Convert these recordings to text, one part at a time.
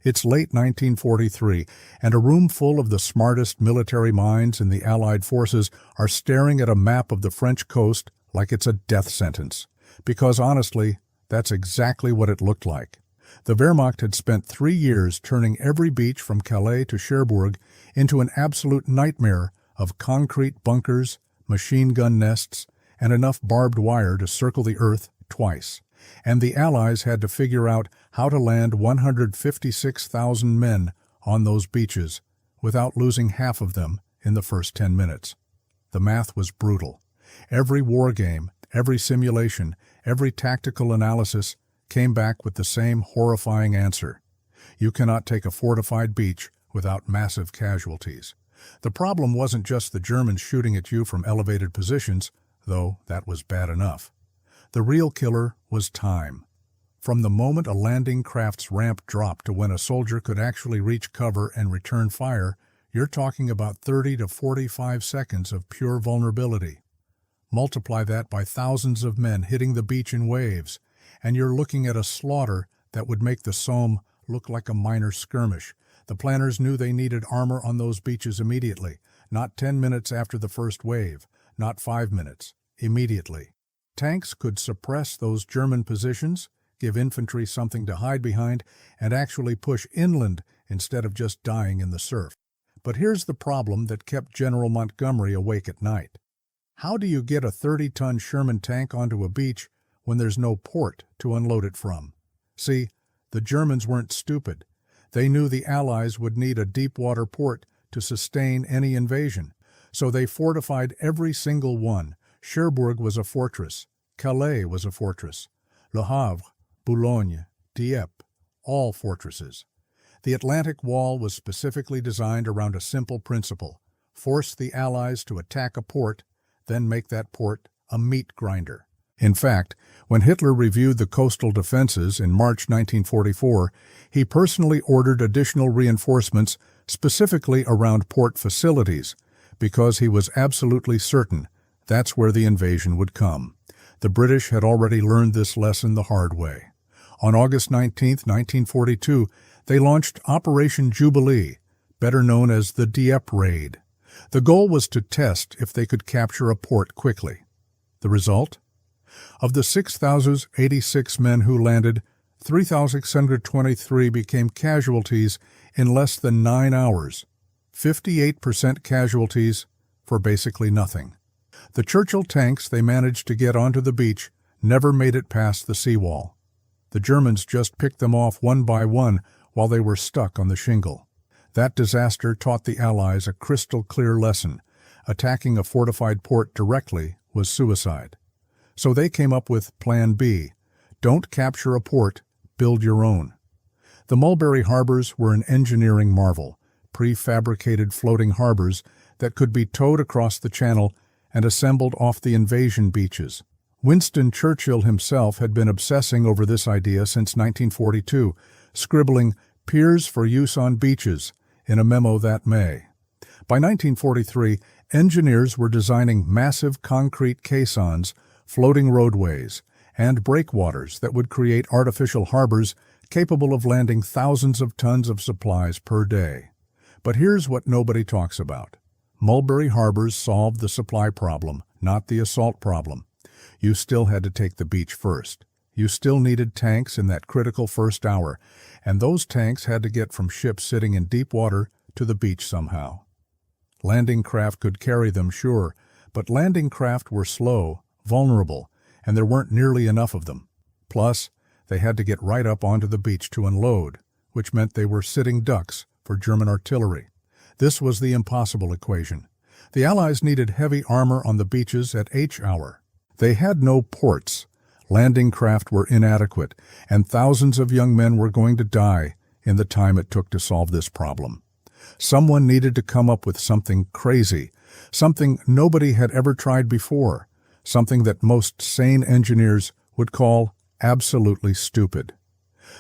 It's late 1943, and a room full of the smartest military minds in the Allied forces are staring at a map of the French coast like it's a death sentence. Because honestly, that's exactly what it looked like. The Wehrmacht had spent 3 years turning every beach from Calais to Cherbourg into an absolute nightmare of concrete bunkers, machine gun nests, and enough barbed wire to circle the earth twice. And the Allies had to figure out how to land 156,000 men on those beaches without losing half of them in the first 10 minutes. The math was brutal. Every war game, every simulation, every tactical analysis came back with the same horrifying answer. You cannot take a fortified beach without massive casualties. The problem wasn't just the Germans shooting at you from elevated positions, though that was bad enough. The real killer was time. From the moment a landing craft's ramp dropped to when a soldier could actually reach cover and return fire, you're talking about 30 to 45 seconds of pure vulnerability. Multiply that by thousands of men hitting the beach in waves, and you're looking at a slaughter that would make the Somme look like a minor skirmish. The planners knew they needed armor on those beaches immediately, not 10 minutes after the first wave, not 5 minutes, immediately. Tanks could suppress those German positions, give infantry something to hide behind, and actually push inland instead of just dying in the surf. But here's the problem that kept General Montgomery awake at night. How do you get a 30-ton Sherman tank onto a beach when there's no port to unload it from? See, the Germans weren't stupid. They knew the Allies would need a deep-water port to sustain any invasion, so they fortified every single one. Cherbourg was a fortress. Calais was a fortress. Le Havre, Boulogne, Dieppe, all fortresses. The Atlantic Wall was specifically designed around a simple principle: force the Allies to attack a port, then make that port a meat grinder. In fact, when Hitler reviewed the coastal defenses in March 1944, he personally ordered additional reinforcements specifically around port facilities, because he was absolutely certain that's where the invasion would come. The British had already learned this lesson the hard way. On August 19, 1942, they launched Operation Jubilee, better known as the Dieppe Raid. The goal was to test if they could capture a port quickly. The result? Of the 6,086 men who landed, 3,623 became casualties in less than 9 hours. 58% casualties for basically nothing. The Churchill tanks they managed to get onto the beach never made it past the seawall. The Germans just picked them off one by one while they were stuck on the shingle. That disaster taught the Allies a crystal-clear lesson. Attacking a fortified port directly was suicide. So they came up with Plan B. Don't capture a port, build your own. The Mulberry harbors were an engineering marvel, prefabricated floating harbors that could be towed across the channel and assembled off the invasion beaches. Winston Churchill himself had been obsessing over this idea since 1942, scribbling "Piers for use on beaches" in a memo that May. By 1943, engineers were designing massive concrete caissons, floating roadways, and breakwaters that would create artificial harbors capable of landing thousands of tons of supplies per day. But here's what nobody talks about. Mulberry harbors solved the supply problem, not the assault problem. You still had to take the beach first. You still needed tanks in that critical first hour, and those tanks had to get from ships sitting in deep water to the beach somehow. Landing craft could carry them, sure, but landing craft were slow, vulnerable, and there weren't nearly enough of them. Plus, they had to get right up onto the beach to unload, which meant they were sitting ducks for German artillery. This was the impossible equation. The Allies needed heavy armor on the beaches at H hour. They had no ports. Landing craft were inadequate, and thousands of young men were going to die in the time it took to solve this problem. Someone needed to come up with something crazy, something nobody had ever tried before, something that most sane engineers would call absolutely stupid.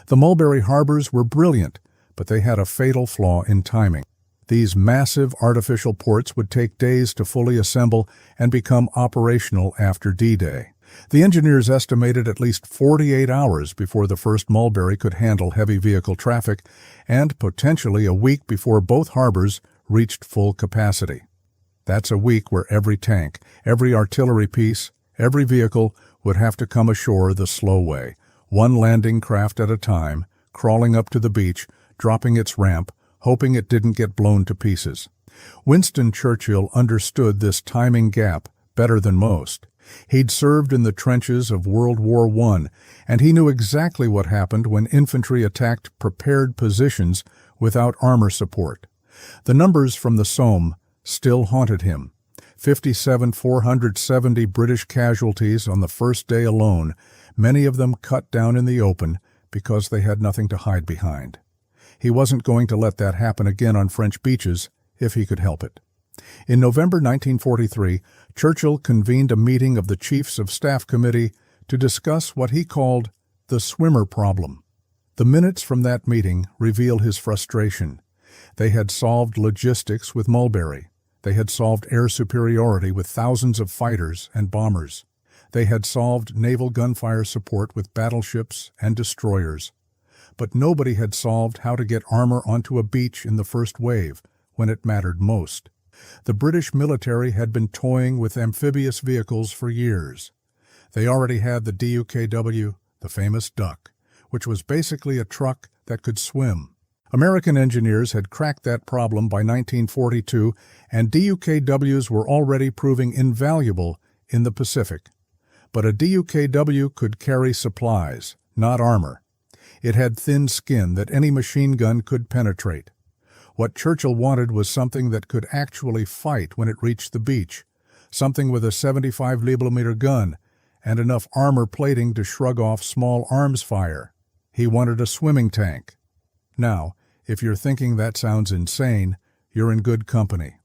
The Mulberry harbors were brilliant, but they had a fatal flaw in timing. These massive artificial ports would take days to fully assemble and become operational after D-Day. The engineers estimated at least 48 hours before the first Mulberry could handle heavy vehicle traffic, and potentially a week before both harbors reached full capacity. That's a week where every tank, every artillery piece, every vehicle would have to come ashore the slow way, one landing craft at a time, crawling up to the beach, dropping its ramp, hoping it didn't get blown to pieces. Winston Churchill understood this timing gap better than most. He'd served in the trenches of World War I, and he knew exactly what happened when infantry attacked prepared positions without armor support. The numbers from the Somme still haunted him. 57,470 British casualties on the first day alone, many of them cut down in the open because they had nothing to hide behind. He wasn't going to let that happen again on French beaches if he could help it. In November 1943, Churchill convened a meeting of the Chiefs of Staff Committee to discuss what he called the swimmer problem. The minutes from that meeting reveal his frustration. They had solved logistics with Mulberry. They had solved air superiority with thousands of fighters and bombers. They had solved naval gunfire support with battleships and destroyers. But nobody had solved how to get armor onto a beach in the first wave when it mattered most. The British military had been toying with amphibious vehicles for years. They already had the DUKW, the famous Duck, which was basically a truck that could swim. American engineers had cracked that problem by 1942, and DUKWs were already proving invaluable in the Pacific. But a DUKW could carry supplies, not armor. It had thin skin that any machine gun could penetrate. What Churchill wanted was something that could actually fight when it reached the beach, something with a 75mm gun and enough armor plating to shrug off small arms fire. He wanted a swimming tank. Now, if you're thinking that sounds insane, you're in good company.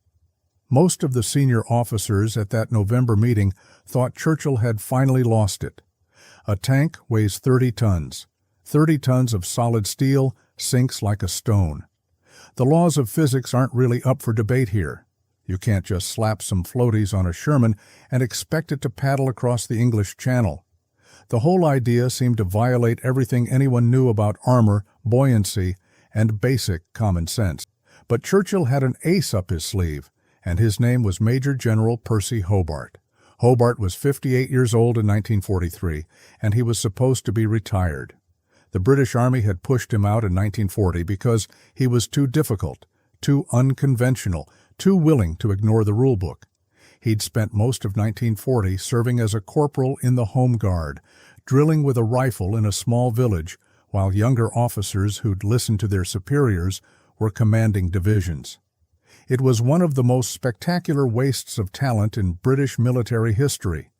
Most of the senior officers at that November meeting thought Churchill had finally lost it. A tank weighs 30 tons. 30 tons of solid steel sinks like a stone. The laws of physics aren't really up for debate here. You can't just slap some floaties on a Sherman and expect it to paddle across the English Channel. The whole idea seemed to violate everything anyone knew about armor, buoyancy, and basic common sense. But Churchill had an ace up his sleeve, and his name was Major General Percy Hobart. Hobart was 58 years old in 1943, and he was supposed to be retired. The British Army had pushed him out in 1940 because he was too difficult, too unconventional, too willing to ignore the rulebook. He'd spent most of 1940 serving as a corporal in the Home Guard, drilling with a rifle in a small village, while younger officers who'd listened to their superiors were commanding divisions. It was one of the most spectacular wastes of talent in British military history.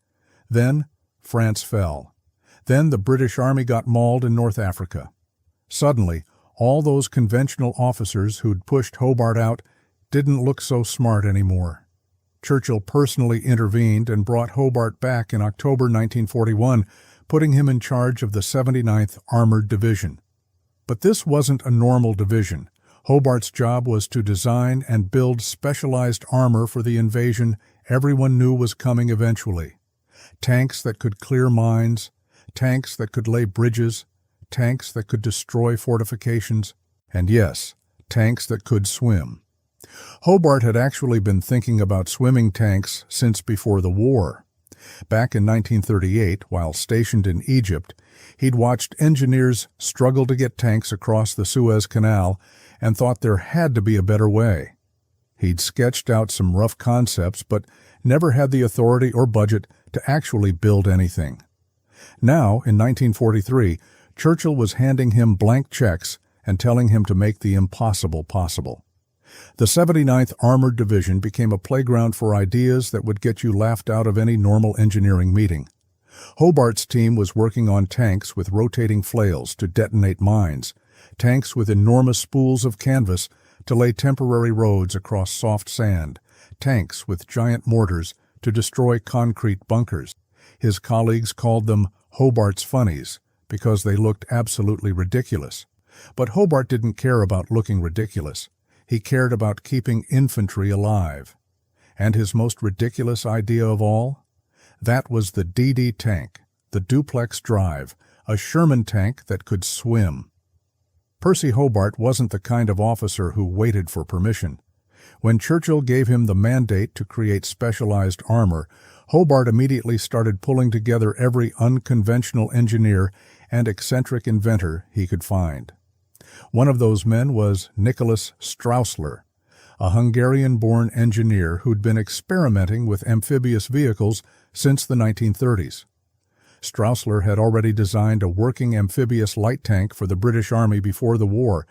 Then, France fell. Then the British Army got mauled in North Africa. Suddenly, all those conventional officers who'd pushed Hobart out didn't look so smart anymore. Churchill personally intervened and brought Hobart back in October 1941, putting him in charge of the 79th Armored Division. But this wasn't a normal division. Hobart's job was to design and build specialized armor for the invasion everyone knew was coming eventually. Tanks that could clear mines, tanks that could lay bridges, tanks that could destroy fortifications, and yes, tanks that could swim. Hobart had actually been thinking about swimming tanks since before the war. Back in 1938, while stationed in Egypt, he'd watched engineers struggle to get tanks across the Suez Canal and thought there had to be a better way. He'd sketched out some rough concepts, but never had the authority or budget to actually build anything. Now, in 1943, Churchill was handing him blank checks and telling him to make the impossible possible. The 79th Armored Division became a playground for ideas that would get you laughed out of any normal engineering meeting. Hobart's team was working on tanks with rotating flails to detonate mines, tanks with enormous spools of canvas to lay temporary roads across soft sand, tanks with giant mortars to destroy concrete bunkers. His colleagues called them Hobart's funnies because they looked absolutely ridiculous. But Hobart didn't care about looking ridiculous. He cared about keeping infantry alive. And his most ridiculous idea of all? That was the DD tank, the duplex drive, a Sherman tank that could swim. Percy Hobart wasn't the kind of officer who waited for permission. When Churchill gave him the mandate to create specialized armor, Hobart immediately started pulling together every unconventional engineer and eccentric inventor he could find. One of those men was Nicholas Straussler, a Hungarian-born engineer who'd been experimenting with amphibious vehicles since the 1930s. Straussler had already designed a working amphibious light tank for the British Army before the war,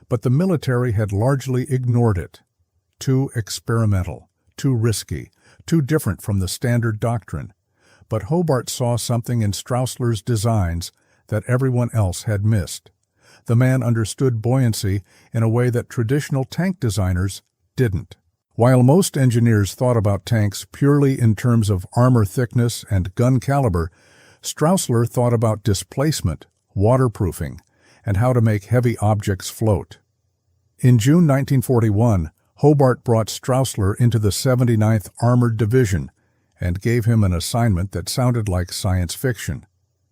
but the military had largely ignored it. Too experimental, too risky, too different from the standard doctrine. But Hobart saw something in Straussler's designs that everyone else had missed. The man understood buoyancy in a way that traditional tank designers didn't. While most engineers thought about tanks purely in terms of armor thickness and gun caliber, Straussler thought about displacement, waterproofing, and how to make heavy objects float. In June 1941, Hobart brought Straussler into the 79th Armored Division and gave him an assignment that sounded like science fiction: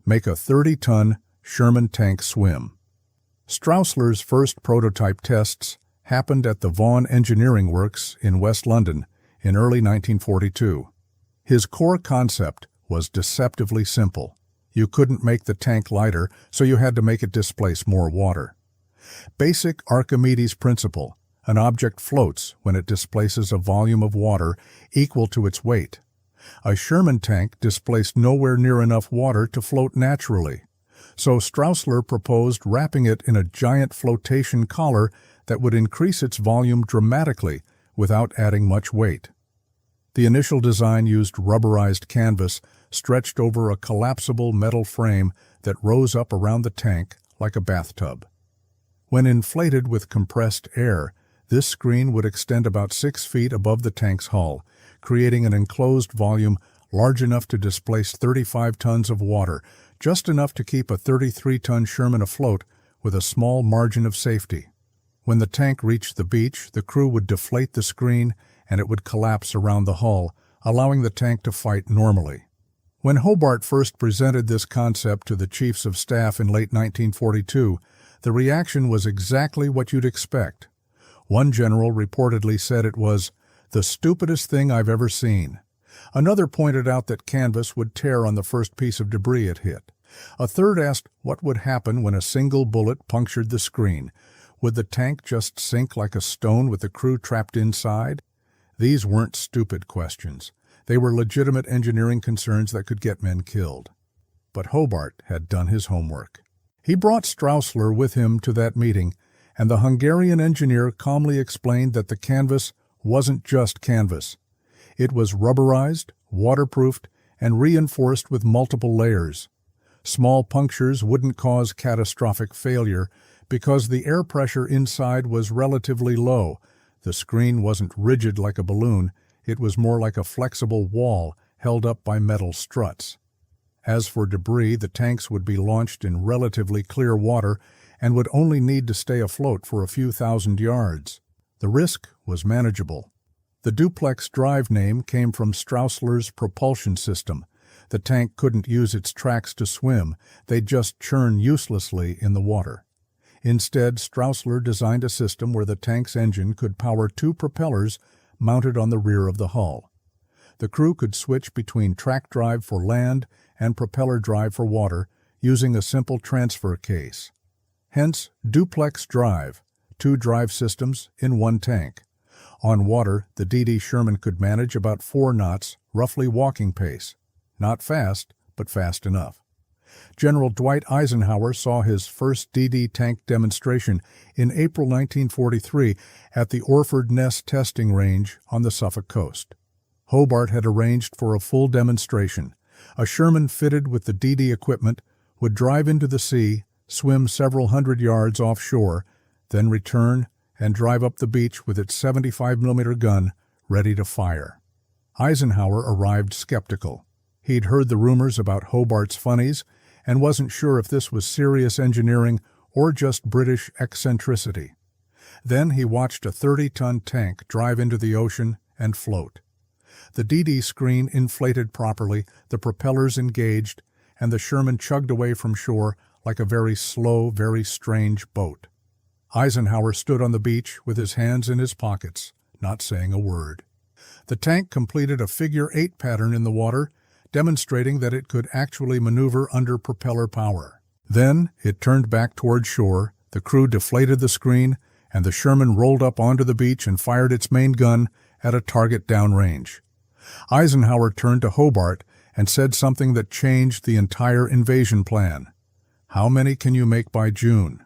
make a 30-ton Sherman tank swim. Straussler's first prototype tests happened at the Vaughan Engineering Works in West London in early 1942. His core concept was deceptively simple. You couldn't make the tank lighter, so you had to make it displace more water. Basic Archimedes principle: an object floats when it displaces a volume of water equal to its weight. A Sherman tank displaced nowhere near enough water to float naturally, so Straussler proposed wrapping it in a giant flotation collar that would increase its volume dramatically without adding much weight. The initial design used rubberized canvas stretched over a collapsible metal frame that rose up around the tank like a bathtub. When inflated with compressed air, this screen would extend about 6 feet above the tank's hull, creating an enclosed volume large enough to displace 35 tons of water, just enough to keep a 33-ton Sherman afloat with a small margin of safety. When the tank reached the beach, the crew would deflate the screen and it would collapse around the hull, allowing the tank to fight normally. When Hobart first presented this concept to the chiefs of staff in late 1942, the reaction was exactly what you'd expect. One general reportedly said it was the stupidest thing I've ever seen. Another pointed out that canvas would tear on the first piece of debris it hit. A third asked what would happen when a single bullet punctured the screen. Would the tank just sink like a stone with the crew trapped inside? These weren't stupid questions. They were legitimate engineering concerns that could get men killed. But Hobart had done his homework. He brought Straussler with him to that meeting, and the Hungarian engineer calmly explained that the canvas wasn't just canvas. It was rubberized, waterproofed, and reinforced with multiple layers. Small punctures wouldn't cause catastrophic failure because the air pressure inside was relatively low. The screen wasn't rigid like a balloon. It was more like a flexible wall held up by metal struts. As for debris, the tanks would be launched in relatively clear water and would only need to stay afloat for a few thousand yards. The risk was manageable. The duplex drive name came from Straussler's propulsion system. The tank couldn't use its tracks to swim. They'd just churn uselessly in the water. Instead, Straussler designed a system where the tank's engine could power 2 propellers mounted on the rear of the hull. The crew could switch between track drive for land and propeller drive for water using a simple transfer case. Hence, duplex drive, 2 drive systems in 1 tank. On water, the DD Sherman could manage about 4 knots, roughly walking pace. Not fast, but fast enough. General Dwight Eisenhower saw his first DD tank demonstration in April 1943 at the Orford Ness testing range on the Suffolk coast. Hobart had arranged for a full demonstration. A Sherman fitted with the DD equipment would drive into the sea, swim several hundred yards offshore, then return and drive up the beach with its 75mm gun ready to fire. Eisenhower arrived skeptical. He'd heard the rumors about Hobart's funnies and wasn't sure if this was serious engineering or just British eccentricity. Then he watched a 30-ton tank drive into the ocean and float. The DD screen inflated properly, the propellers engaged, and the Sherman chugged away from shore like a very slow, very strange boat. Eisenhower stood on the beach with his hands in his pockets, not saying a word. The tank completed a figure-8 pattern in the water, demonstrating that it could actually maneuver under propeller power. Then it turned back toward shore, the crew deflated the screen, and the Sherman rolled up onto the beach and fired its main gun at a target downrange. Eisenhower turned to Hobart and said something that changed the entire invasion plan. How many can you make by June?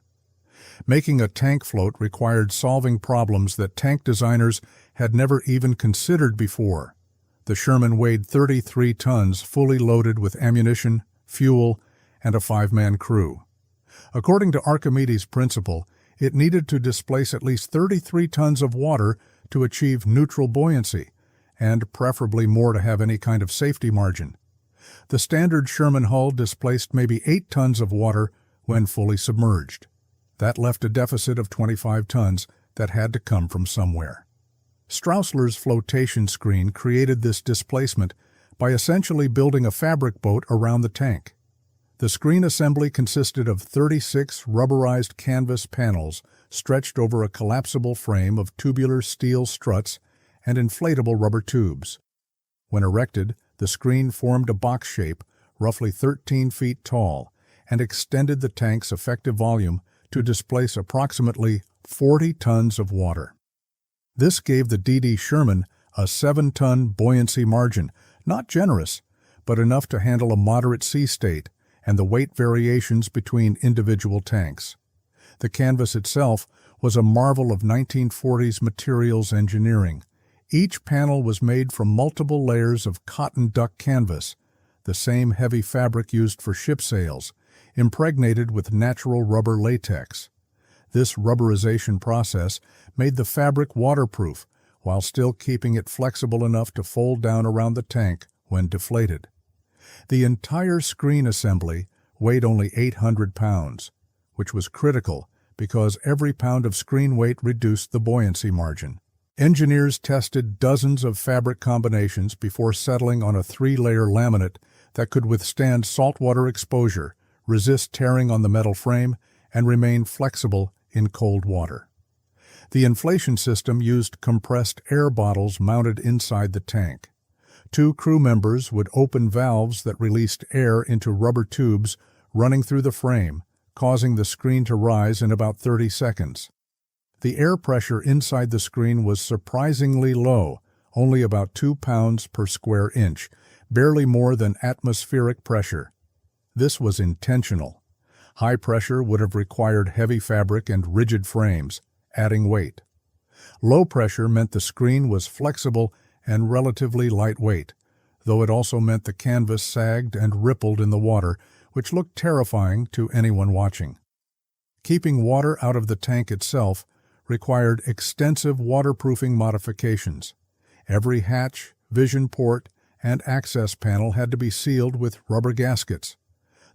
Making a tank float required solving problems that tank designers had never even considered before. The Sherman weighed 33 tons, fully loaded with ammunition, fuel, and a 5-man crew. According to Archimedes' principle, it needed to displace at least 33 tons of water to achieve neutral buoyancy, and preferably more to have any kind of safety margin. The standard Sherman hull displaced maybe 8 tons of water when fully submerged. That left a deficit of 25 tons that had to come from somewhere. Strausler's flotation screen created this displacement by essentially building a fabric boat around the tank. The screen assembly consisted of 36 rubberized canvas panels stretched over a collapsible frame of tubular steel struts and inflatable rubber tubes. When erected, the screen formed a box shape, roughly 13 feet tall, and extended the tank's effective volume to displace approximately 40 tons of water. This gave the DD Sherman a 7-ton buoyancy margin, not generous, but enough to handle a moderate sea state and the weight variations between individual tanks. The canvas itself was a marvel of 1940s materials engineering. Each panel was made from multiple layers of cotton duck canvas, the same heavy fabric used for ship sails, impregnated with natural rubber latex. This rubberization process made the fabric waterproof while still keeping it flexible enough to fold down around the tank when deflated. The entire screen assembly weighed only 800 pounds, which was critical because every pound of screen weight reduced the buoyancy margin. Engineers tested dozens of fabric combinations before settling on a 3-layer laminate that could withstand saltwater exposure, resist tearing on the metal frame, and remain flexible in cold water. The inflation system used compressed air bottles mounted inside the tank. 2 crew members would open valves that released air into rubber tubes running through the frame, causing the screen to rise in about 30 seconds. The air pressure inside the screen was surprisingly low, only about 2 pounds per square inch, barely more than atmospheric pressure. This was intentional. High pressure would have required heavy fabric and rigid frames, adding weight. Low pressure meant the screen was flexible and relatively lightweight, though it also meant the canvas sagged and rippled in the water, which looked terrifying to anyone watching. Keeping water out of the tank itself required extensive waterproofing modifications. Every hatch, vision port, and access panel had to be sealed with rubber gaskets.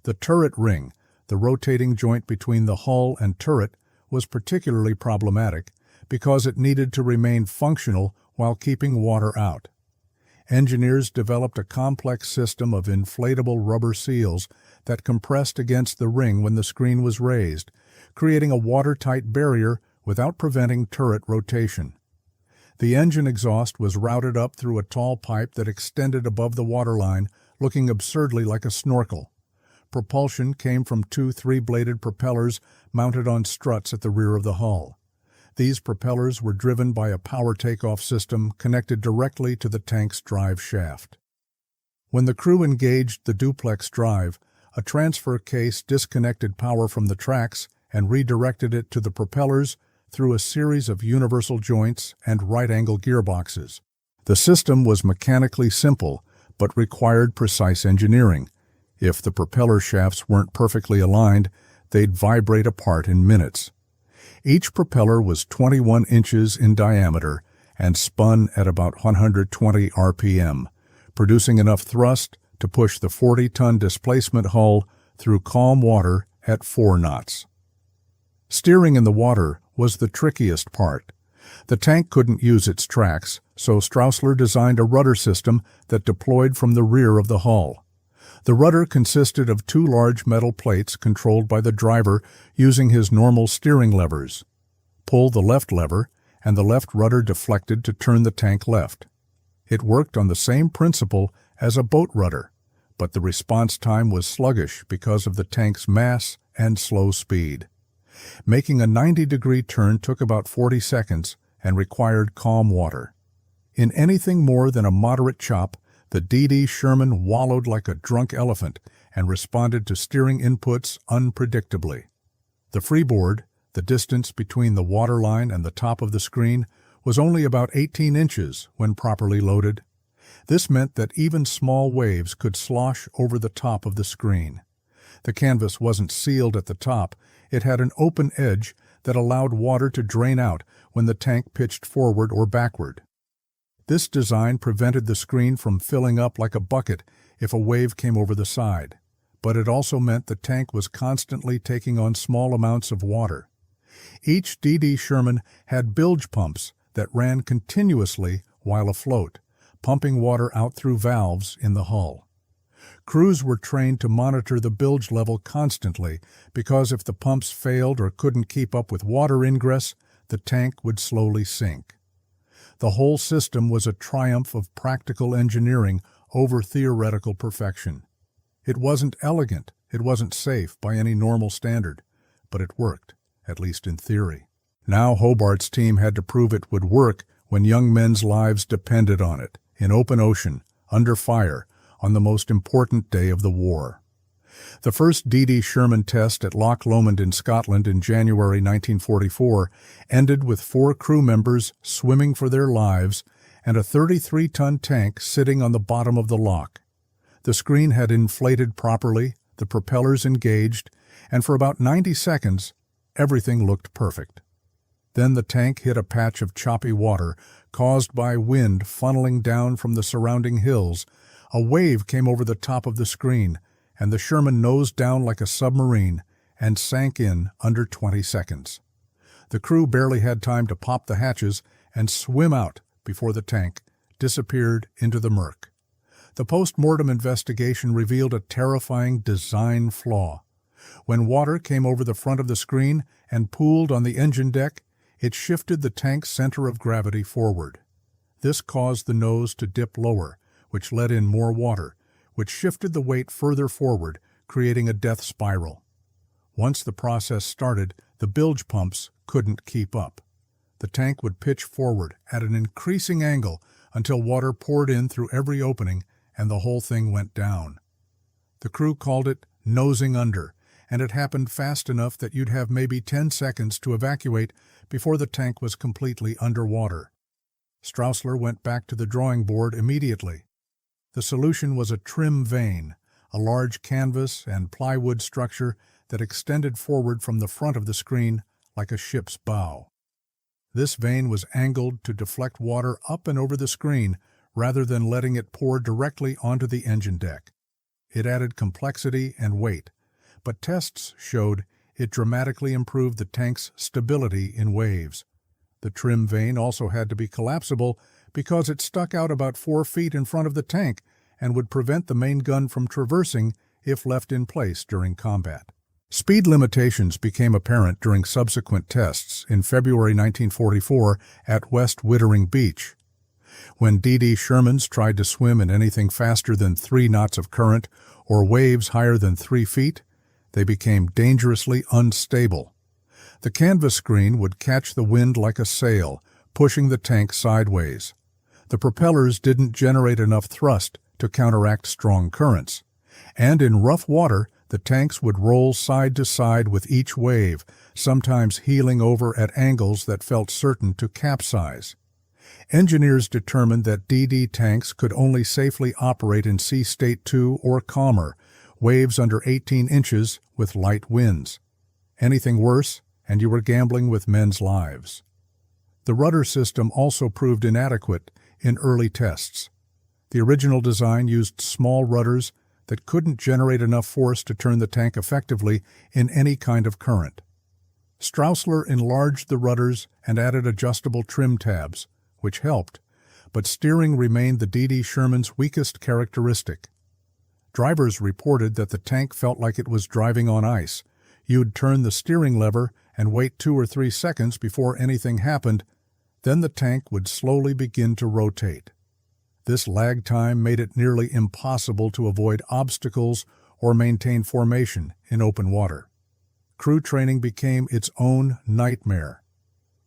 The turret ring, the rotating joint between the hull and turret, was particularly problematic because it needed to remain functional while keeping water out. Engineers developed a complex system of inflatable rubber seals that compressed against the ring when the screen was raised, creating a watertight barrier without preventing turret rotation. The engine exhaust was routed up through a tall pipe that extended above the waterline, looking absurdly like a snorkel. Propulsion came from 2 3-bladed propellers mounted on struts at the rear of the hull. These propellers were driven by a power takeoff system connected directly to the tank's drive shaft. When the crew engaged the duplex drive, a transfer case disconnected power from the tracks and redirected it to the propellers through a series of universal joints and right-angle gearboxes. The system was mechanically simple, but required precise engineering. If the propeller shafts weren't perfectly aligned, they'd vibrate apart in minutes. Each propeller was 21 inches in diameter and spun at about 120 RPM, producing enough thrust to push the 40-ton displacement hull through calm water at 4 knots. Steering in the water was the trickiest part. The tank couldn't use its tracks, so Strausler designed a rudder system that deployed from the rear of the hull. The rudder consisted of two large metal plates controlled by the driver using his normal steering levers. Pull the left lever, and the left rudder deflected to turn the tank left. It worked on the same principle as a boat rudder, but the response time was sluggish because of the tank's mass and slow speed. Making a 90-degree turn took about 40 seconds and required calm water. In anything more than a moderate chop, the DD Sherman wallowed like a drunk elephant and responded to steering inputs unpredictably. The freeboard, the distance between the waterline and the top of the screen, was only about 18 inches when properly loaded. This meant that even small waves could slosh over the top of the screen. The canvas wasn't sealed at the top. It had an open edge that allowed water to drain out when the tank pitched forward or backward. This design prevented the screen from filling up like a bucket if a wave came over the side, but it also meant the tank was constantly taking on small amounts of water. Each DD Sherman had bilge pumps that ran continuously while afloat, pumping water out through valves in the hull. Crews were trained to monitor the bilge level constantly because if the pumps failed or couldn't keep up with water ingress, the tank would slowly sink. The whole system was a triumph of practical engineering over theoretical perfection. It wasn't elegant, it wasn't safe by any normal standard, but it worked, at least in theory. Now Hobart's team had to prove it would work when young men's lives depended on it, in open ocean, under fire, on the most important day of the war. The first DD Sherman test at Loch Lomond in Scotland in January 1944 ended with 4 crew members swimming for their lives and a 33-ton tank sitting on the bottom of the loch. The screen had inflated properly, the propellers engaged, and for about 90 seconds, everything looked perfect. Then the tank hit a patch of choppy water caused by wind funneling down from the surrounding hills. A wave came over the top of the screen, and the Sherman nosed down like a submarine and sank in under 20 seconds. The crew barely had time to pop the hatches and swim out before the tank disappeared into the murk. The post-mortem investigation revealed a terrifying design flaw. When water came over the front of the screen and pooled on the engine deck, it shifted the tank's center of gravity forward. This caused the nose to dip lower, which let in more water, which shifted the weight further forward, creating a death spiral. Once the process started, the bilge pumps couldn't keep up. The tank would pitch forward at an increasing angle until water poured in through every opening and the whole thing went down. The crew called it nosing under, and it happened fast enough that you'd have maybe 10 seconds to evacuate before the tank was completely underwater. Strausler went back to the drawing board immediately. The solution was a trim vane, a large canvas and plywood structure that extended forward from the front of the screen like a ship's bow. This vane was angled to deflect water up and over the screen rather than letting it pour directly onto the engine deck. It added complexity and weight, but tests showed it dramatically improved the tank's stability in waves. The trim vane also had to be collapsible because it stuck out about 4 feet in front of the tank and would prevent the main gun from traversing if left in place during combat. Speed limitations became apparent during subsequent tests in February 1944 at West Wittering Beach. When DD Shermans tried to swim in anything faster than 3 knots of current or waves higher than 3 feet, they became dangerously unstable. The canvas screen would catch the wind like a sail, pushing the tank sideways. The propellers didn't generate enough thrust to counteract strong currents, and in rough water, the tanks would roll side to side with each wave, sometimes heeling over at angles that felt certain to capsize. Engineers determined that DD tanks could only safely operate in sea state 2 or calmer, waves under 18 inches with light winds. Anything worse, and you were gambling with men's lives. The rudder system also proved inadequate in early tests. The original design used small rudders that couldn't generate enough force to turn the tank effectively in any kind of current. Straussler enlarged the rudders and added adjustable trim tabs, which helped, but steering remained the DD Sherman's weakest characteristic. Drivers reported that the tank felt like it was driving on ice. You'd turn the steering lever and wait 2 or 3 seconds before anything happened, then the tank would slowly begin to rotate. This lag time made it nearly impossible to avoid obstacles or maintain formation in open water. Crew training became its own nightmare.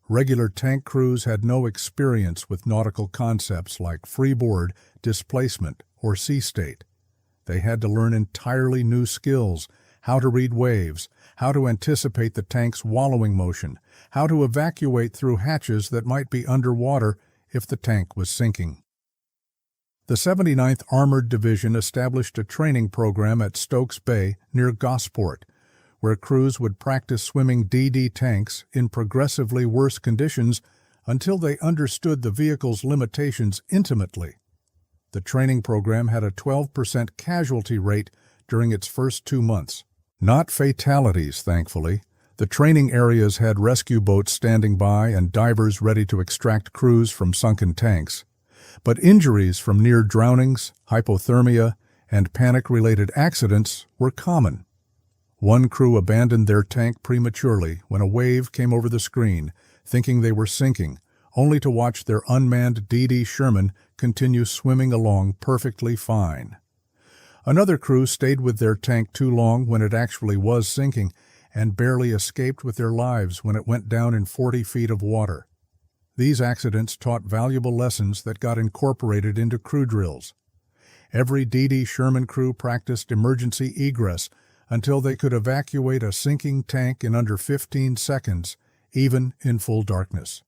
Regular tank crews had no experience with nautical concepts like freeboard, displacement, or sea state. They had to learn entirely new skills: how to read waves, how to anticipate the tank's wallowing motion, how to evacuate through hatches that might be underwater if the tank was sinking. The 79th Armored Division established a training program at Stokes Bay near Gosport, where crews would practice swimming DD tanks in progressively worse conditions until they understood the vehicle's limitations intimately. The training program had a 12% casualty rate during its first 2 months. Not fatalities, thankfully. The training areas had rescue boats standing by and divers ready to extract crews from sunken tanks. But injuries from near drownings, hypothermia, and panic-related accidents were common. One crew abandoned their tank prematurely when a wave came over the screen, thinking they were sinking, only to watch their unmanned DD Sherman continue swimming along perfectly fine. Another crew stayed with their tank too long when it actually was sinking, and barely escaped with their lives when it went down in 40 feet of water. These accidents taught valuable lessons that got incorporated into crew drills. Every DD Sherman crew practiced emergency egress until they could evacuate a sinking tank in under 15 seconds, even in full darkness.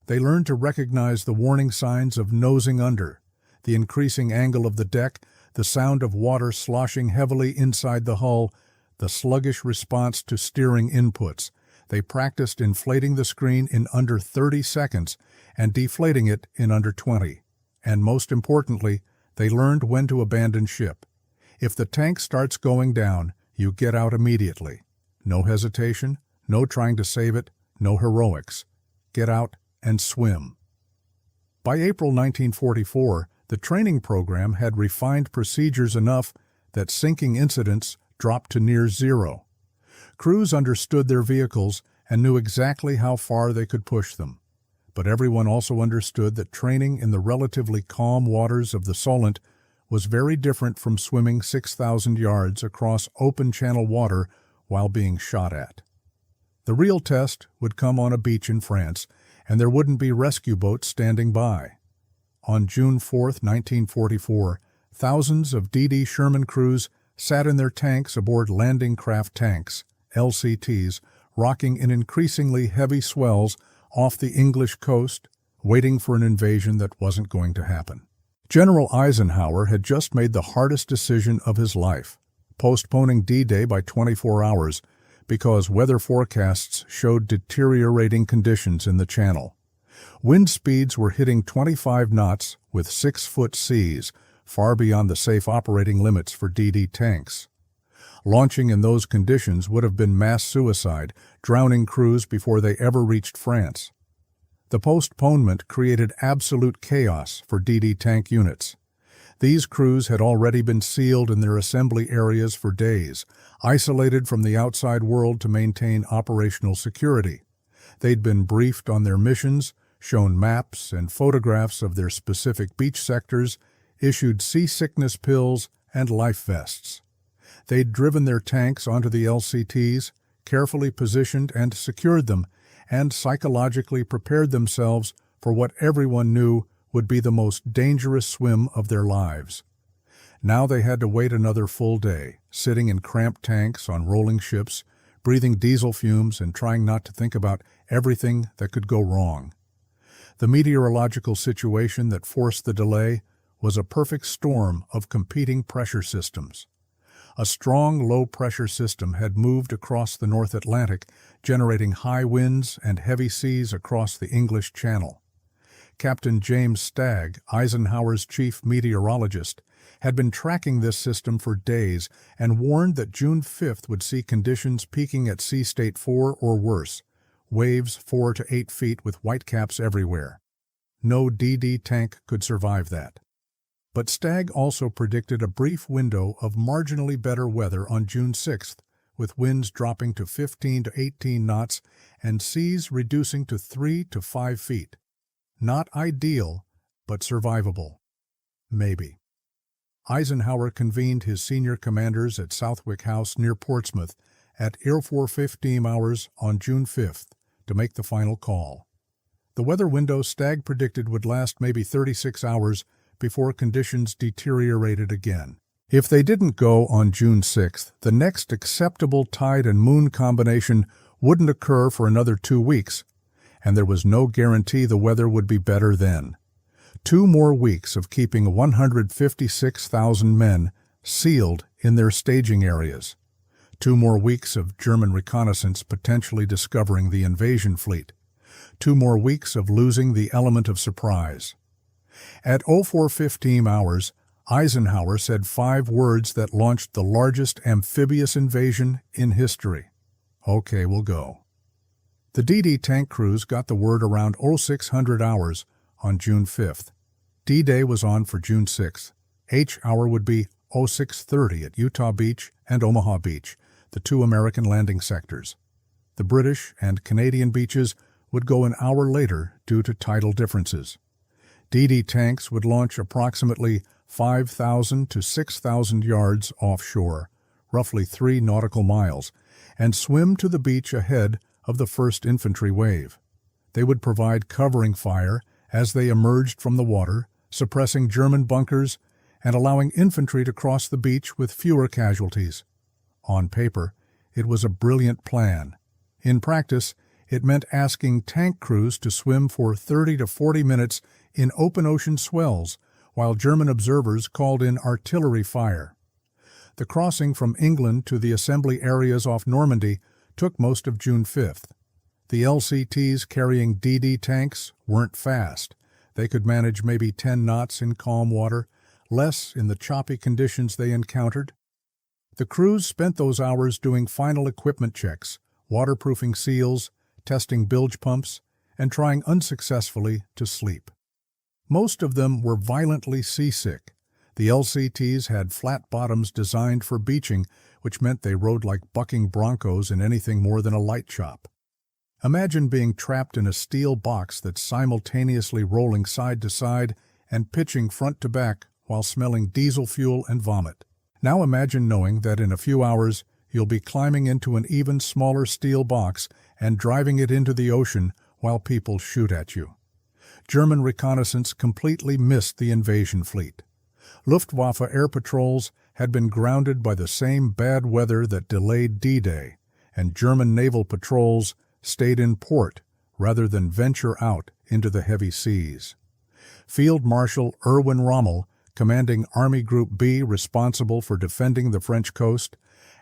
They learned to recognize the warning signs of nosing under, the increasing angle of the deck, the sound of water sloshing heavily inside the hull, the sluggish response to steering inputs. They practiced inflating the screen in under 30 seconds and deflating it in under 20. And most importantly, they learned when to abandon ship. If the tank starts going down, you get out immediately. No hesitation, no trying to save it, no heroics. Get out and swim. By April 1944, the training program had refined procedures enough that sinking incidents dropped to near zero. Crews understood their vehicles and knew exactly how far they could push them. But everyone also understood that training in the relatively calm waters of the Solent was very different from swimming 6,000 yards across open channel water while being shot at. The real test would come on a beach in France, and there wouldn't be rescue boats standing by. On June 4, 1944, thousands of DD Sherman crews sat in their tanks aboard landing craft tanks, LCTs, rocking in increasingly heavy swells off the English coast, waiting for an invasion that wasn't going to happen. General Eisenhower had just made the hardest decision of his life, postponing D-Day by 24 hours because weather forecasts showed deteriorating conditions in the channel. Wind speeds were hitting 25 knots with 6-foot seas, far beyond the safe operating limits for DD tanks. Launching in those conditions would have been mass suicide, drowning crews before they ever reached France. The postponement created absolute chaos for DD tank units. These crews had already been sealed in their assembly areas for days, isolated from the outside world to maintain operational security. They'd been briefed on their missions, shown maps and photographs of their specific beach sectors, issued seasickness pills and life vests. They'd driven their tanks onto the LCTs, carefully positioned and secured them, and psychologically prepared themselves for what everyone knew would be the most dangerous swim of their lives. Now they had to wait another full day, sitting in cramped tanks on rolling ships, breathing diesel fumes and trying not to think about everything that could go wrong. The meteorological situation that forced the delay was a perfect storm of competing pressure systems. A strong low-pressure system had moved across the North Atlantic, generating high winds and heavy seas across the English Channel. Captain James Stagg, Eisenhower's chief meteorologist, had been tracking this system for days and warned that June 5th would see conditions peaking at sea state 4 or worse, waves 4 to 8 feet with whitecaps everywhere. No DD tank could survive that. But Stagg also predicted a brief window of marginally better weather on June 6th, with winds dropping to 15 to 18 knots and seas reducing to 3 to 5 feet. Not ideal, but survivable. Maybe. Eisenhower convened his senior commanders at Southwick House near Portsmouth at 4:15 hours on June 5th to make the final call. The weather window Stagg predicted would last maybe 36 hours before conditions deteriorated again. If they didn't go on June 6th, the next acceptable tide and moon combination wouldn't occur for another 2 weeks, and there was no guarantee the weather would be better then. 2 more weeks of keeping 156,000 men sealed in their staging areas. 2 more weeks of German reconnaissance potentially discovering the invasion fleet. 2 more weeks of losing the element of surprise. At 04:15 hours, Eisenhower said 5 words that launched the largest amphibious invasion in history. Okay, we'll go. The DD tank crews got the word around 0600 hours on June 5th. D-Day was on for June 6th. H hour would be 0630 at Utah Beach and Omaha Beach, the 2 American landing sectors. The British and Canadian beaches would go an hour later due to tidal differences. DD tanks would launch approximately 5,000 to 6,000 yards offshore, roughly 3 nautical miles, and swim to the beach ahead of the first infantry wave. They would provide covering fire as they emerged from the water, suppressing German bunkers and allowing infantry to cross the beach with fewer casualties. On paper, it was a brilliant plan. In practice, it meant asking tank crews to swim for 30 to 40 minutes in open ocean swells, while German observers called in artillery fire. The crossing from England to the assembly areas off Normandy took most of June 5th. The LCTs carrying DD tanks weren't fast. They could manage maybe 10 knots in calm water, less in the choppy conditions they encountered. The crews spent those hours doing final equipment checks, waterproofing seals, testing bilge pumps, and trying unsuccessfully to sleep. Most of them were violently seasick. The LCTs had flat bottoms designed for beaching, which meant they rode like bucking broncos in anything more than a light chop. Imagine being trapped in a steel box that's simultaneously rolling side to side and pitching front to back while smelling diesel fuel and vomit. Now imagine knowing that in a few hours you'll be climbing into an even smaller steel box and driving it into the ocean while people shoot at you. German reconnaissance completely missed the invasion fleet. Luftwaffe air patrols had been grounded by the same bad weather that delayed D-Day, and German naval patrols stayed in port rather than venture out into the heavy seas. Field Marshal Erwin Rommel, commanding Army Group B responsible for defending the French coast,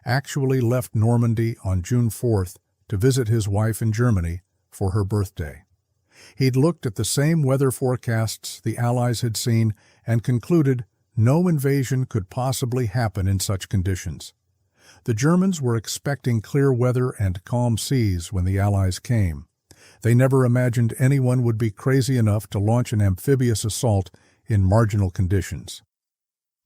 actually left Normandy on June 4th to visit his wife in Germany for her birthday. He'd looked at the same weather forecasts the Allies had seen and concluded no invasion could possibly happen in such conditions. The Germans were expecting clear weather and calm seas when the Allies came. They never imagined anyone would be crazy enough to launch an amphibious assault in marginal conditions.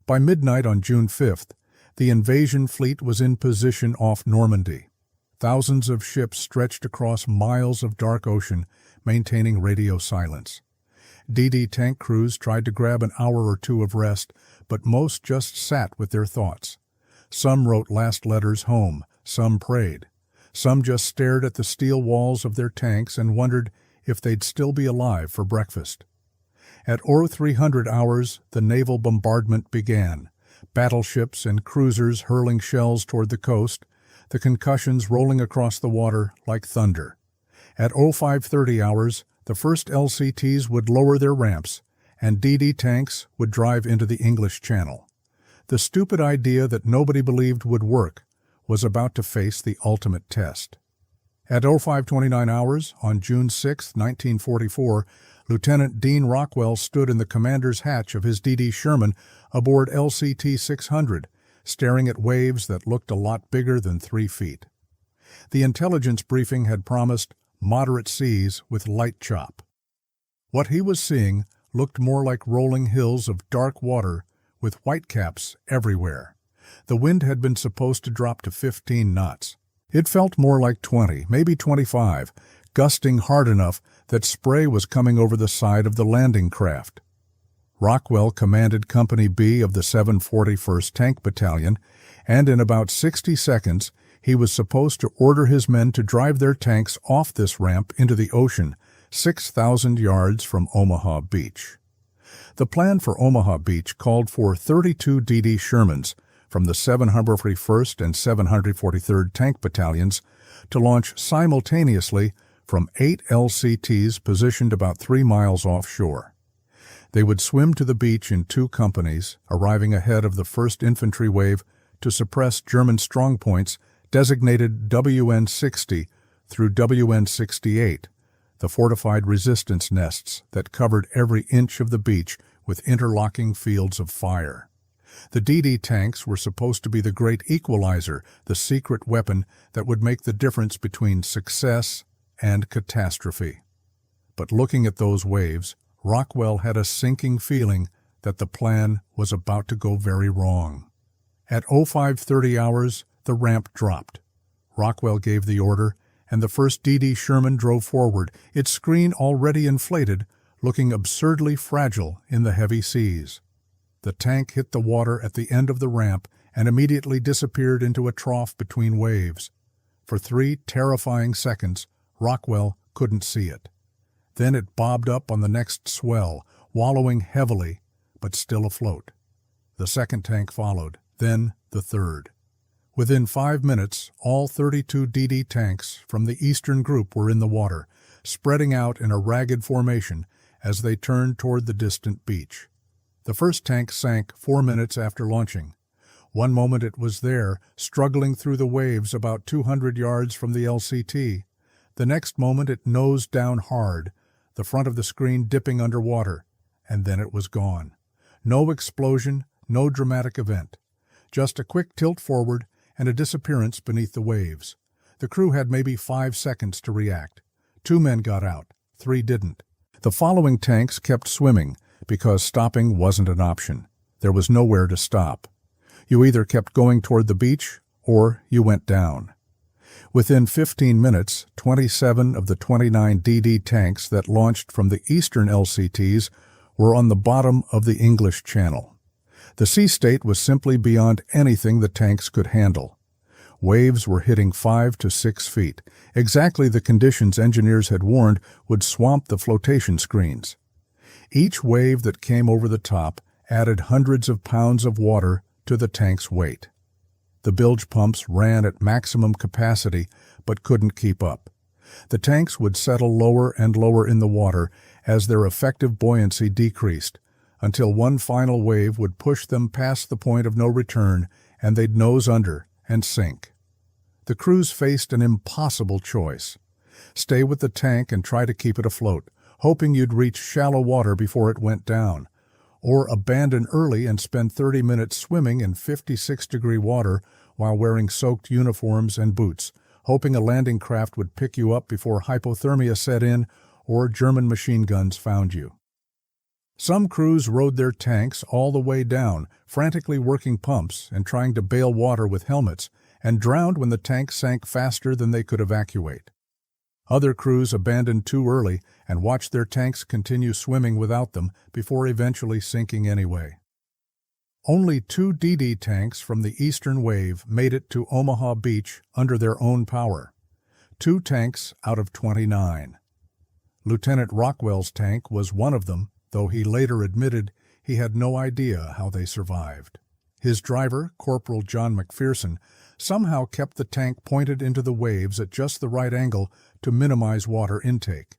By midnight on June 5th, the invasion fleet was in position off Normandy. Thousands of ships stretched across miles of dark ocean, maintaining radio silence. DD tank crews tried to grab an hour or 2 of rest, but most just sat with their thoughts. Some wrote last letters home, some prayed. Some just stared at the steel walls of their tanks and wondered if they'd still be alive for breakfast. At 0300 hours, the naval bombardment began, battleships and cruisers hurling shells toward the coast, the concussions rolling across the water like thunder. At 0530 hours, the first LCTs would lower their ramps, and DD tanks would drive into the English Channel. The stupid idea that nobody believed would work was about to face the ultimate test. At 0529 hours, on June 6, 1944, Lieutenant Dean Rockwell stood in the commander's hatch of his DD Sherman aboard LCT 600, staring at waves that looked a lot bigger than 3 feet. The intelligence briefing had promised moderate seas with light chop. What he was seeing looked more like rolling hills of dark water with whitecaps everywhere. The wind had been supposed to drop to 15 knots. It felt more like 20, maybe 25, gusting hard enough that spray was coming over the side of the landing craft. Rockwell commanded Company B of the 741st Tank Battalion, and in about 60 seconds he was supposed to order his men to drive their tanks off this ramp into the ocean, 6,000 yards from Omaha Beach. The plan for Omaha Beach called for 32 DD Shermans from the 741st and 743rd Tank Battalions to launch simultaneously from 8 LCTs positioned about 3 miles offshore. They would swim to the beach in 2 companies, arriving ahead of the 1st Infantry Wave to suppress German strongpoints designated WN-60 through WN-68, the fortified resistance nests that covered every inch of the beach with interlocking fields of fire. The DD tanks were supposed to be the great equalizer, the secret weapon that would make the difference between success and catastrophe. But looking at those waves, Rockwell had a sinking feeling that the plan was about to go very wrong. At 0530 hours, the ramp dropped. Rockwell gave the order, and the first DD Sherman drove forward, its screen already inflated, looking absurdly fragile in the heavy seas. The tank hit the water at the end of the ramp and immediately disappeared into a trough between waves. For 3 terrifying seconds, Rockwell couldn't see it. Then it bobbed up on the next swell, wallowing heavily, but still afloat. The second tank followed, then the third. Within 5 minutes, all 32 DD tanks from the eastern group were in the water, spreading out in a ragged formation as they turned toward the distant beach. The first tank sank 4 minutes after launching. One moment it was there, struggling through the waves about 200 yards from the LCT. The next moment it nosed down hard, the front of the screen dipping underwater, and then it was gone. No explosion, no dramatic event. Just a quick tilt forward and a disappearance beneath the waves. The crew had maybe 5 seconds to react. 2 men got out, 3 didn't. The following tanks kept swimming because stopping wasn't an option. There was nowhere to stop. You either kept going toward the beach or you went down. Within 15 minutes, 27 of the 29 DD tanks that launched from the eastern LCTs were on the bottom of the English Channel. The sea state was simply beyond anything the tanks could handle. Waves were hitting 5 to 6 feet, exactly the conditions engineers had warned would swamp the flotation screens. Each wave that came over the top added hundreds of pounds of water to the tank's weight. The bilge pumps ran at maximum capacity but couldn't keep up. The tanks would settle lower and lower in the water as their effective buoyancy decreased, until one final wave would push them past the point of no return and they'd nose under and sink. The crews faced an impossible choice. Stay with the tank and try to keep it afloat, hoping you'd reach shallow water before it went down, or abandon early and spend 30 minutes swimming in 56-degree water while wearing soaked uniforms and boots, hoping a landing craft would pick you up before hypothermia set in or German machine guns found you. Some crews rode their tanks all the way down, frantically working pumps and trying to bail water with helmets, and drowned when the tank sank faster than they could evacuate. Other crews abandoned too early and watched their tanks continue swimming without them before eventually sinking anyway. Only 2 DD tanks from the eastern wave made it to Omaha Beach under their own power. 2 tanks out of 29. Lieutenant Rockwell's tank was one of them, though he later admitted he had no idea how they survived. His driver, Corporal John McPherson, somehow kept the tank pointed into the waves at just the right angle to minimize water intake.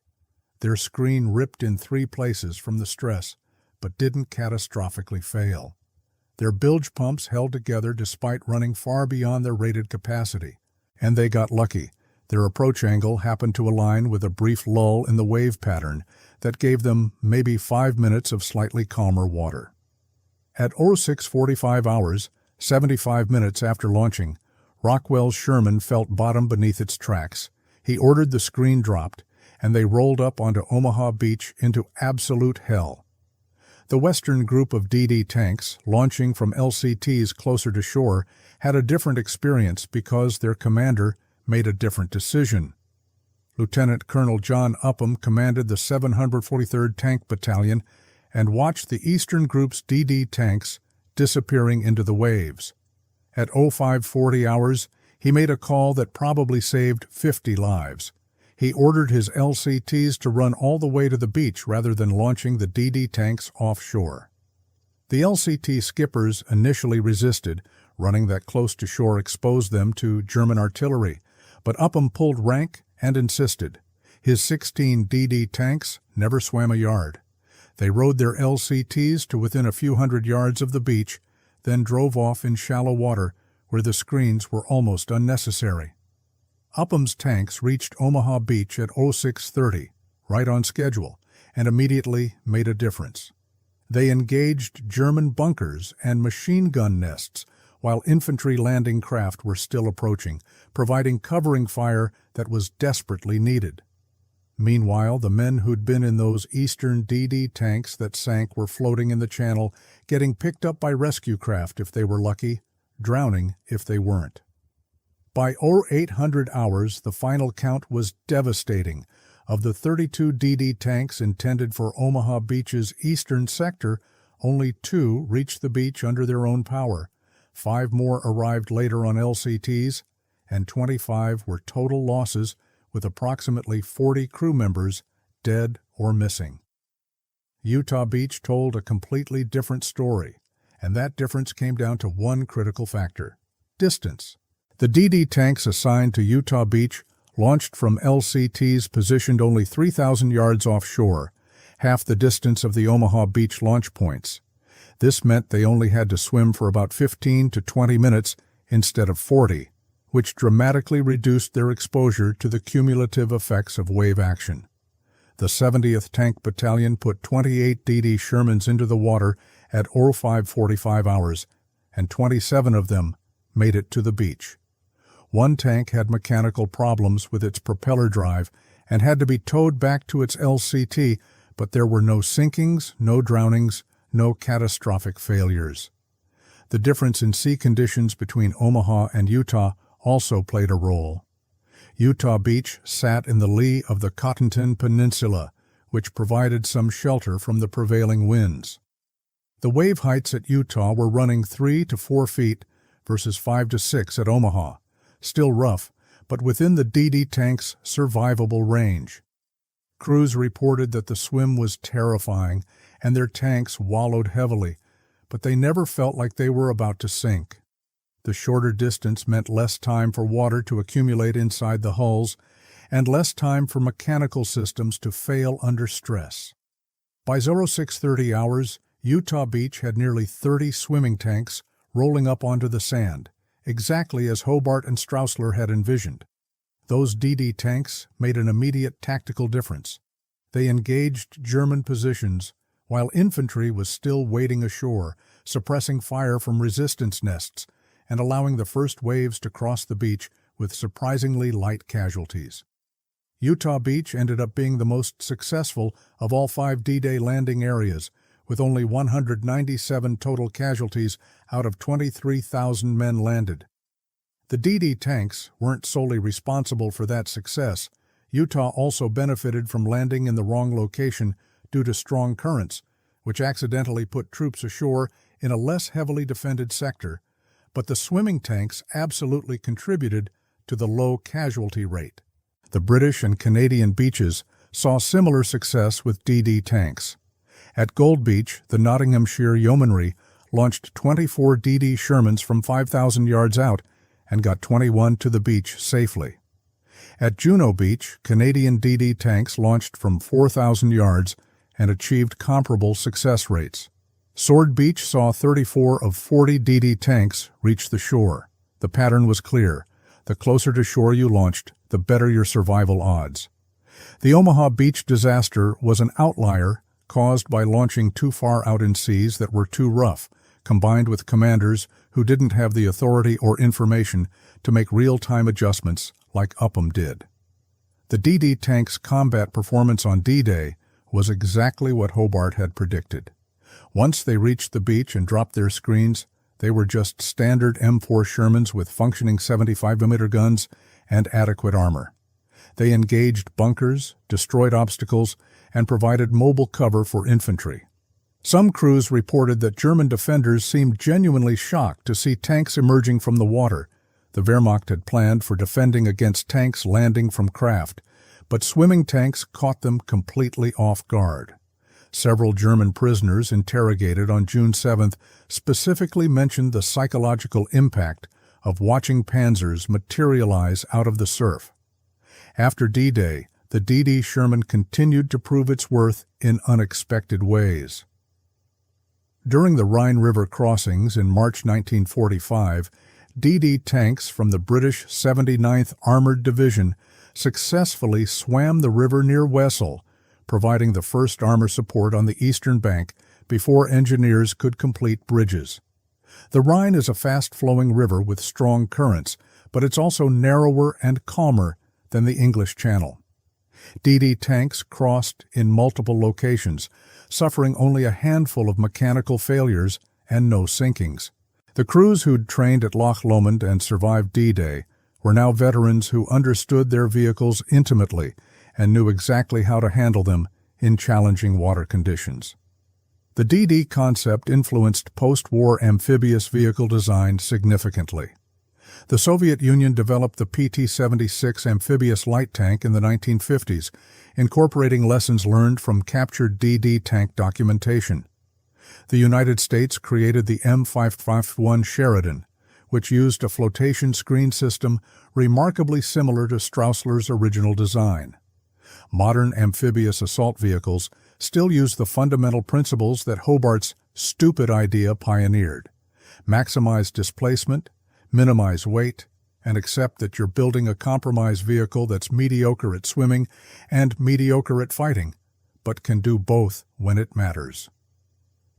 Their screen ripped in 3 places from the stress, but didn't catastrophically fail. Their bilge pumps held together despite running far beyond their rated capacity. And they got lucky. Their approach angle happened to align with a brief lull in the wave pattern that gave them maybe 5 minutes of slightly calmer water. At 06:45 hours, 75 minutes after launching, Rockwell's Sherman felt bottom beneath its tracks. He ordered the screen dropped, and they rolled up onto Omaha Beach into absolute hell. The western group of DD tanks, launching from LCTs closer to shore, had a different experience because their commander made a different decision. Lieutenant Colonel John Upham commanded the 743rd Tank Battalion and watched the eastern group's DD tanks disappearing into the waves. At 05:40 hours, he made a call that probably saved 50 lives. He ordered his LCTs to run all the way to the beach rather than launching the DD tanks offshore. The LCT skippers initially resisted. Running that close to shore exposed them to German artillery, but Upham pulled rank and insisted. His 16 DD tanks never swam a yard. They rode their LCTs to within a few hundred yards of the beach, then drove off in shallow water where the screens were almost unnecessary. Upham's tanks reached Omaha Beach at 06:30, right on schedule, and immediately made a difference. They engaged German bunkers and machine gun nests while infantry landing craft were still approaching, providing covering fire that was desperately needed. Meanwhile, the men who'd been in those eastern DD tanks that sank were floating in the channel, getting picked up by rescue craft if they were lucky, drowning if they weren't. By 0800 hours, the final count was devastating. Of the 32 DD tanks intended for Omaha Beach's eastern sector, only 2 reached the beach under their own power. 5 more arrived later on LCTs, and 25 were total losses, with approximately 40 crew members dead or missing. Utah Beach told a completely different story, and that difference came down to one critical factor: distance. The DD tanks assigned to Utah Beach launched from LCTs positioned only 3,000 yards offshore, half the distance of the Omaha Beach launch points. This meant they only had to swim for about 15 to 20 minutes instead of 40, which dramatically reduced their exposure to the cumulative effects of wave action. The 70th Tank Battalion put 28 DD Shermans into the water at 05:45 hours, and 27 of them made it to the beach. One tank had mechanical problems with its propeller drive and had to be towed back to its LCT, but there were no sinkings, no drownings, no catastrophic failures. The difference in sea conditions between Omaha and Utah also played a role. Utah Beach sat in the lee of the Cottonton Peninsula, which provided some shelter from the prevailing winds. The wave heights at Utah were running 3 to 4 feet versus 5 to 6 at Omaha, still rough, but within the DD tank's survivable range. Crews reported that the swim was terrifying and their tanks wallowed heavily, but they never felt like they were about to sink. The shorter distance meant less time for water to accumulate inside the hulls and less time for mechanical systems to fail under stress. By 06:30 hours, Utah Beach had nearly 30 swimming tanks rolling up onto the sand, exactly as Hobart and Strausler had envisioned. Those DD tanks made an immediate tactical difference. They engaged German positions while infantry was still wading ashore, suppressing fire from resistance nests and allowing the first waves to cross the beach with surprisingly light casualties. Utah Beach ended up being the most successful of all 5 D-Day landing areas, with only 197 total casualties out of 23,000 men landed. The DD tanks weren't solely responsible for that success. Utah also benefited from landing in the wrong location due to strong currents, which accidentally put troops ashore in a less heavily defended sector, but the swimming tanks absolutely contributed to the low casualty rate. The British and Canadian beaches saw similar success with DD tanks. At Gold Beach, the Nottinghamshire Yeomanry launched 24 DD Shermans from 5,000 yards out and got 21 to the beach safely. At Juno Beach, Canadian DD tanks launched from 4,000 yards and achieved comparable success rates. Sword Beach saw 34 of 40 DD tanks reach the shore. The pattern was clear. The closer to shore you launched, the better your survival odds. The Omaha Beach disaster was an outlier caused by launching too far out in seas that were too rough, combined with commanders who didn't have the authority or information to make real-time adjustments like Upham did. The DD tank's combat performance on D-Day was exactly what Hobart had predicted. Once they reached the beach and dropped their screens, they were just standard M4 Shermans with functioning 75mm guns and adequate armor. They engaged bunkers, destroyed obstacles, and provided mobile cover for infantry. Some crews reported that German defenders seemed genuinely shocked to see tanks emerging from the water. The Wehrmacht had planned for defending against tanks landing from craft, but swimming tanks caught them completely off guard. Several German prisoners interrogated on June 7th specifically mentioned the psychological impact of watching panzers materialize out of the surf. After D-Day, the DD Sherman continued to prove its worth in unexpected ways. During the Rhine River crossings in March 1945, DD tanks from the British 79th Armored Division successfully swam the river near Wesel, providing the first armor support on the eastern bank before engineers could complete bridges. The Rhine is a fast-flowing river with strong currents, but it's also narrower and calmer than the English Channel. DD tanks crossed in multiple locations, suffering only a handful of mechanical failures and no sinkings. The crews who'd trained at Loch Lomond and survived D-Day were now veterans who understood their vehicles intimately and knew exactly how to handle them in challenging water conditions. The DD concept influenced post-war amphibious vehicle design significantly. The Soviet Union developed the PT-76 amphibious light tank in the 1950s, incorporating lessons learned from captured DD tank documentation. The United States created the M551 Sheridan, which used a flotation screen system remarkably similar to Straussler's original design. Modern amphibious assault vehicles still use the fundamental principles that Hobart's stupid idea pioneered: maximize displacement, minimize weight, and accept that you're building a compromise vehicle that's mediocre at swimming and mediocre at fighting, but can do both when it matters.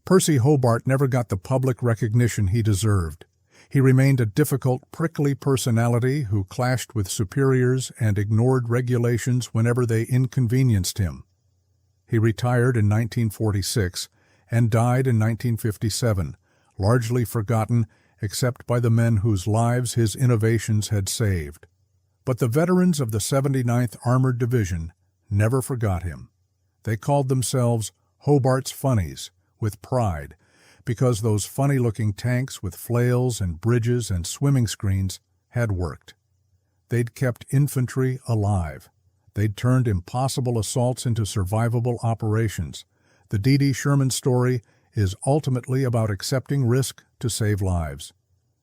Percy Hobart never got the public recognition he deserved. He remained a difficult, prickly personality who clashed with superiors and ignored regulations whenever they inconvenienced him. He retired in 1946 and died in 1957, largely forgotten except by the men whose lives his innovations had saved. But the veterans of the 79th Armored Division never forgot him. They called themselves Hobart's Funnies, with pride, because those funny-looking tanks with flails and bridges and swimming screens had worked. They'd kept infantry alive. They'd turned impossible assaults into survivable operations. The DD Sherman story is ultimately about accepting risk to save lives.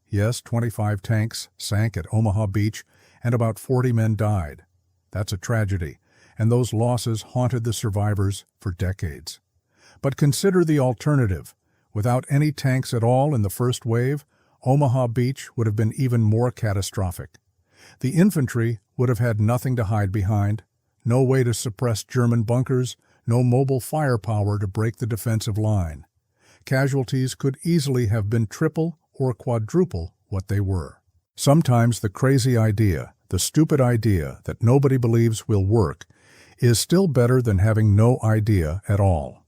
Yes, 25 tanks sank at Omaha Beach, and about 40 men died. That's a tragedy, and those losses haunted the survivors for decades. But consider the alternative. Without any tanks at all in the first wave, Omaha Beach would have been even more catastrophic. The infantry would have had nothing to hide behind, no way to suppress German bunkers, no mobile firepower to break the defensive line. Casualties could easily have been triple or quadruple what they were. Sometimes the crazy idea, the stupid idea that nobody believes will work, is still better than having no idea at all.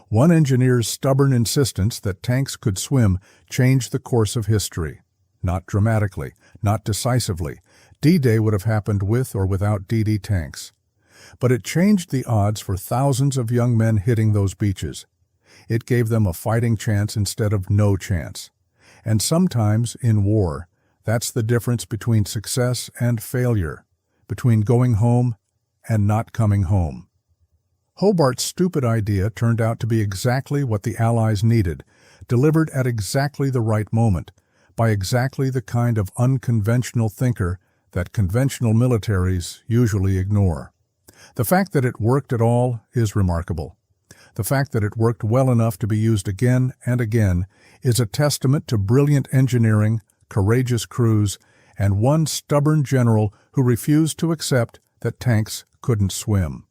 One engineer's stubborn insistence that tanks could swim changed the course of history. Not dramatically, not decisively. D-Day would have happened with or without DD tanks. But it changed the odds for thousands of young men hitting those beaches. It gave them a fighting chance instead of no chance. And sometimes, in war, that's the difference between success and failure, between going home and not coming home. Hobart's stupid idea turned out to be exactly what the Allies needed, delivered at exactly the right moment, by exactly the kind of unconventional thinker that conventional militaries usually ignore. The fact that it worked at all is remarkable. The fact that it worked well enough to be used again and again is a testament to brilliant engineering, courageous crews, and one stubborn general who refused to accept that tanks couldn't swim.